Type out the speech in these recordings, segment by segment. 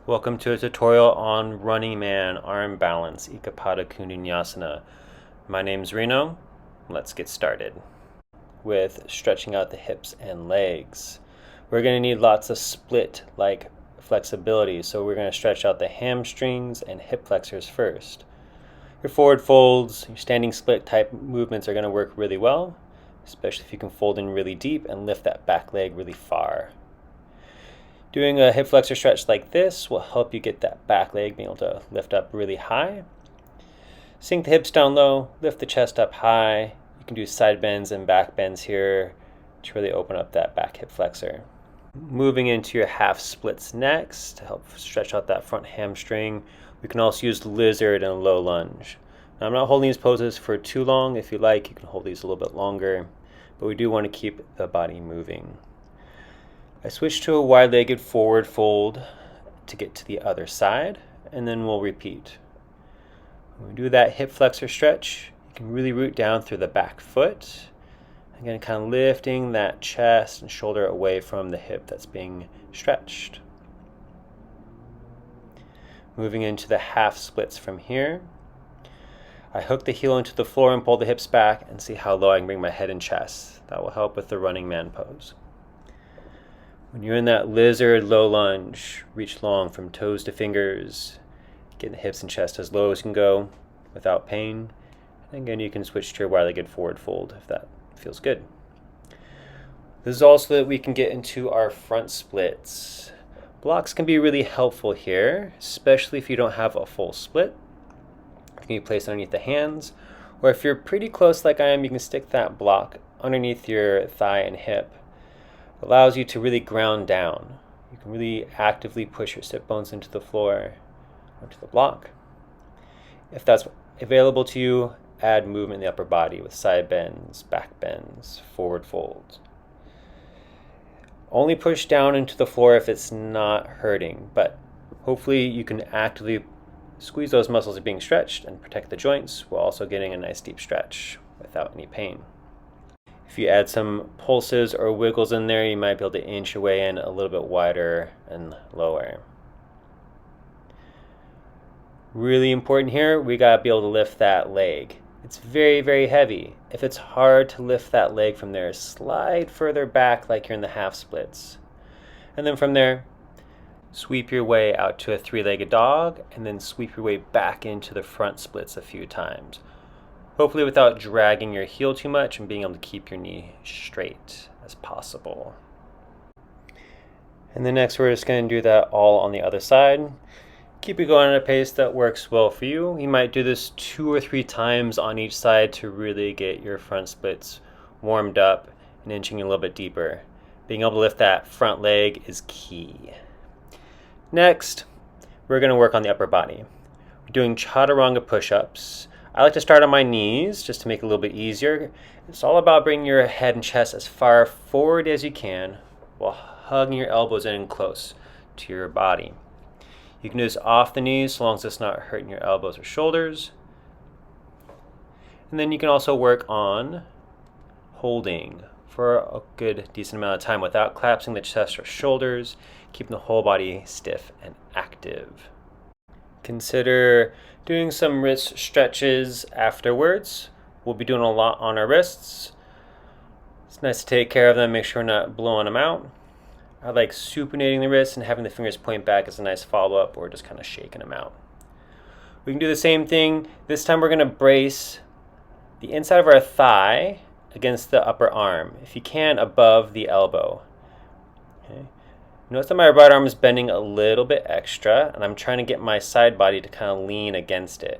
Welcome to a tutorial on running man arm balance, Eka Pada Koundinyasana. My name's Reno. Let's get started with stretching out the hips and legs. We're going to need lots of split-like flexibility, so we're going to stretch out the hamstrings and hip flexors first. Your forward folds, your standing split type movements are going to work really well, especially if you can fold in really deep and lift that back leg really far. Doing a hip flexor stretch like this will help you get that back leg being able to lift up really high. Sink the hips down low, lift the chest up high. You can do side bends and back bends here to really open up that back hip flexor. Moving into your half splits next to help stretch out that front hamstring. We can also use lizard and low lunge. Now, I'm not holding these poses for too long. If you like, you can hold these a little bit longer, but we do want to keep the body moving. I switch to a wide-legged forward fold to get to the other side, and then we'll repeat. When we do that hip flexor stretch, you can really root down through the back foot. Again, kind of lifting that chest and shoulder away from the hip that's being stretched. Moving into the half splits from here. I hook the heel into the floor and pull the hips back and see how low I can bring my head and chest. That will help with the running man pose. When you're in that lizard low lunge, reach long from toes to fingers, get the hips and chest as low as you can go without pain. And again, you can switch to your wide-legged forward fold if that feels good. This is also that we can get into our front splits. Blocks can be really helpful here, especially if you don't have a full split. It can be placed underneath the hands, or if you're pretty close like I am, you can stick that block underneath your thigh and hip. Allows you to really ground down. You can really actively push your sit bones into the floor or to the block. If that's available to you, add movement in the upper body with side bends, back bends, forward folds. Only push down into the floor if it's not hurting, but hopefully you can actively squeeze those muscles being stretched and protect the joints while also getting a nice deep stretch without any pain. If you add some pulses or wiggles in there, you might be able to inch your way in a little bit wider and lower. Really important here, we gotta be able to lift that leg. It's very, very heavy. If it's hard to lift that leg from there, slide further back like you're in the half splits. And then from there, sweep your way out to a three-legged dog, and then sweep your way back into the front splits a few times. Hopefully without dragging your heel too much and being able to keep your knee straight as possible. And then next we're just going to do that all on the other side. Keep it going at a pace that works well for you. You might do this 2 or 3 times on each side to really get your front splits warmed up and inching a little bit deeper. Being able to lift that front leg is key. Next, we're going to work on the upper body. We're doing Chaturanga push-ups. I like to start on my knees just to make it a little bit easier. It's all about bringing your head and chest as far forward as you can while hugging your elbows in close to your body. You can do this off the knees so long as it's not hurting your elbows or shoulders. And then you can also work on holding for a good decent amount of time without collapsing the chest or shoulders, keeping the whole body stiff and active. Consider doing some wrist stretches afterwards. We'll be doing a lot on our wrists. It's nice to take care of them, make sure we're not blowing them out. I like supinating the wrists and having the fingers point back as a nice follow-up, or just kind of shaking them out. We can do the same thing. This time we're going to brace the inside of our thigh against the upper arm, if you can above the elbow. Okay. Notice that my right arm is bending a little bit extra, and I'm trying to get my side body to kind of lean against it.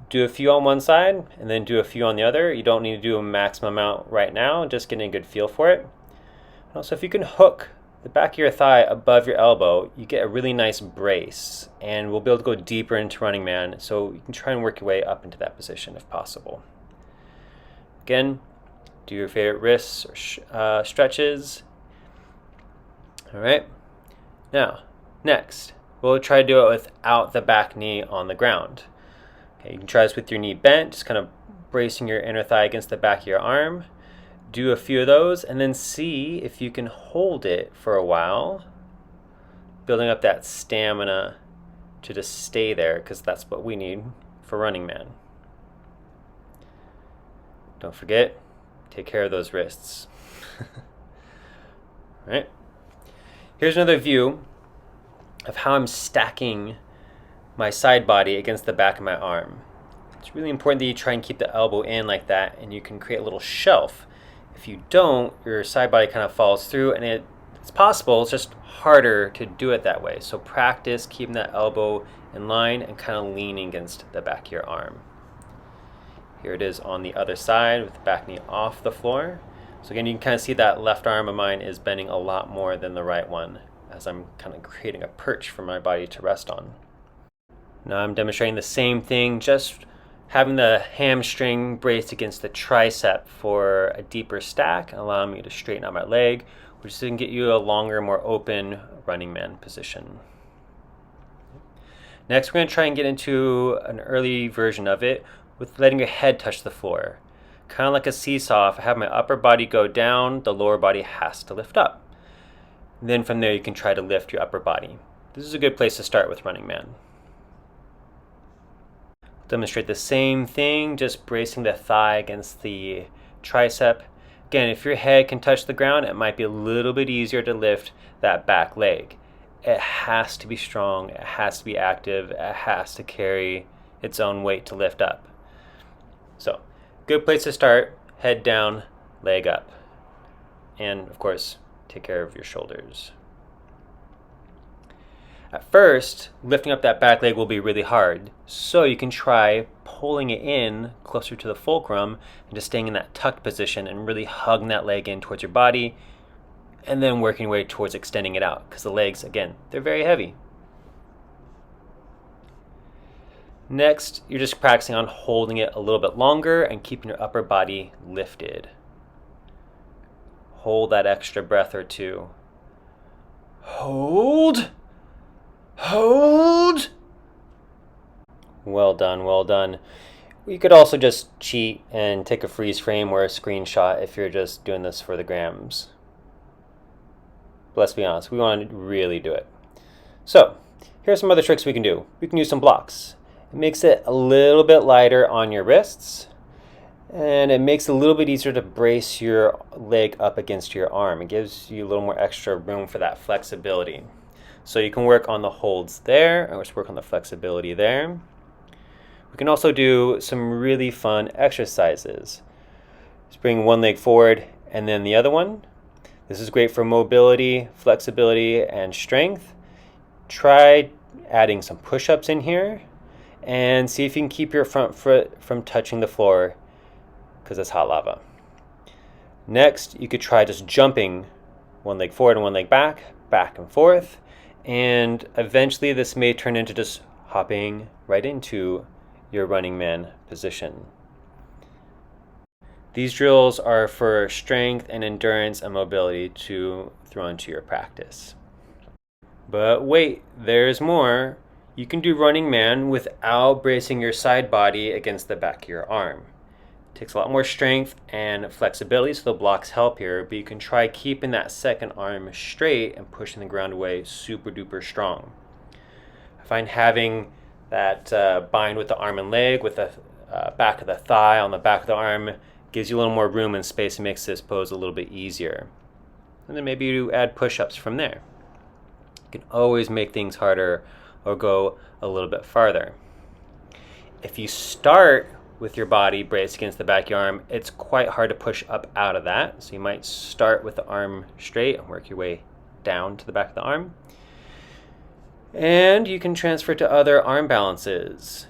Do a few on one side, and then do a few on the other. You don't need to do a maximum amount right now, just getting a good feel for it. And also, if you can hook the back of your thigh above your elbow, you get a really nice brace, and we'll be able to go deeper into running man, so you can try and work your way up into that position if possible. Again, do your favorite wrists or stretches. All right, now, next, we'll try to do it without the back knee on the ground. Okay, you can try this with your knee bent, just kind of bracing your inner thigh against the back of your arm. Do a few of those, and then see if you can hold it for a while building up that stamina to just stay there, because that's what we need for running man. Don't forget, take care of those wrists. All right. Here's another view of how I'm stacking my side body against the back of my arm. It's really important that you try and keep the elbow in like that, and you can create a little shelf. If you don't, your side body kind of falls through, and it's possible, it's just harder to do it that way. So practice keeping that elbow in line and kind of leaning against the back of your arm. Here it is on the other side with the back knee off the floor. So again, you can kind of see that left arm of mine is bending a lot more than the right one, as I'm kind of creating a perch for my body to rest on. Now I'm demonstrating the same thing, just having the hamstring braced against the tricep for a deeper stack, allowing me to straighten out my leg, which can get you a longer, more open running man position. Next, we're going to try and get into an early version of it with letting your head touch the floor. Kind of like a seesaw, if I have my upper body go down, the lower body has to lift up. And then from there, you can try to lift your upper body. This is a good place to start with running man. Demonstrate the same thing, just bracing the thigh against the tricep. Again, if your head can touch the ground, it might be a little bit easier to lift that back leg. It has to be strong, it has to be active, it has to carry its own weight to lift up. So, good place to start, head down, leg up. And of course, take care of your shoulders. At first, lifting up that back leg will be really hard, so you can try pulling it in closer to the fulcrum and just staying in that tucked position and really hugging that leg in towards your body, and then working your way towards extending it out, because the legs, again, they're very heavy. Next, you're just practicing on holding it a little bit longer and keeping your upper body lifted. Hold that extra breath or two. Hold. Hold. Well done, well done. You could also just cheat and take a freeze frame or a screenshot if you're just doing this for the grams. But let's be honest, we want to really do it. So, here's some other tricks we can do. We can use some blocks. It makes it a little bit lighter on your wrists, and it makes it a little bit easier to brace your leg up against your arm. It gives you a little more extra room for that flexibility. So you can work on the holds there, and let's work on the flexibility there. We can also do some really fun exercises. Just bring one leg forward and then the other one. This is great for mobility, flexibility, and strength. Try adding some push-ups in here and see if you can keep your front foot from touching the floor, because it's hot lava. Next, you could try just jumping one leg forward and one leg back and forth. And eventually this may turn into just hopping right into your running man position. These drills are for strength and endurance and mobility to throw into your practice. But wait, there's more. You can do running man without bracing your side body against the back of your arm. It takes a lot more strength and flexibility, so the blocks help here, but you can try keeping that second arm straight and pushing the ground away super duper strong. I find having that bind with the arm and leg with the back of the thigh on the back of the arm gives you a little more room and space and makes this pose a little bit easier. And then maybe you add push-ups from there. You can always make things harder or go a little bit farther. If you start with your body braced against the back of your arm, it's quite hard to push up out of that. So you might start with the arm straight and work your way down to the back of the arm. And you can transfer to other arm balances,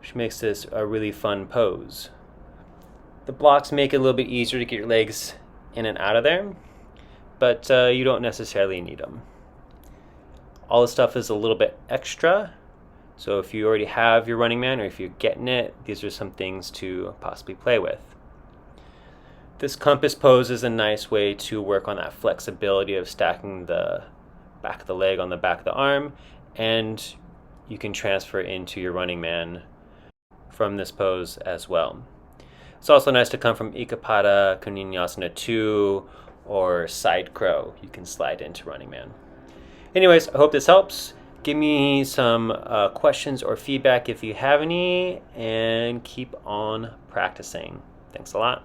which makes this a really fun pose. The blocks make it a little bit easier to get your legs in and out of there, but you don't necessarily need them. All this stuff is a little bit extra, so if you already have your running man or if you're getting it, these are some things to possibly play with. This compass pose is a nice way to work on that flexibility of stacking the back of the leg on the back of the arm, and you can transfer into your running man from this pose as well. It's also nice to come from Eka Pada Koundinyasana 2 or side crow. You can slide into running man. Anyways, I hope this helps. Give me some questions or feedback if you have any, and keep on practicing. Thanks a lot.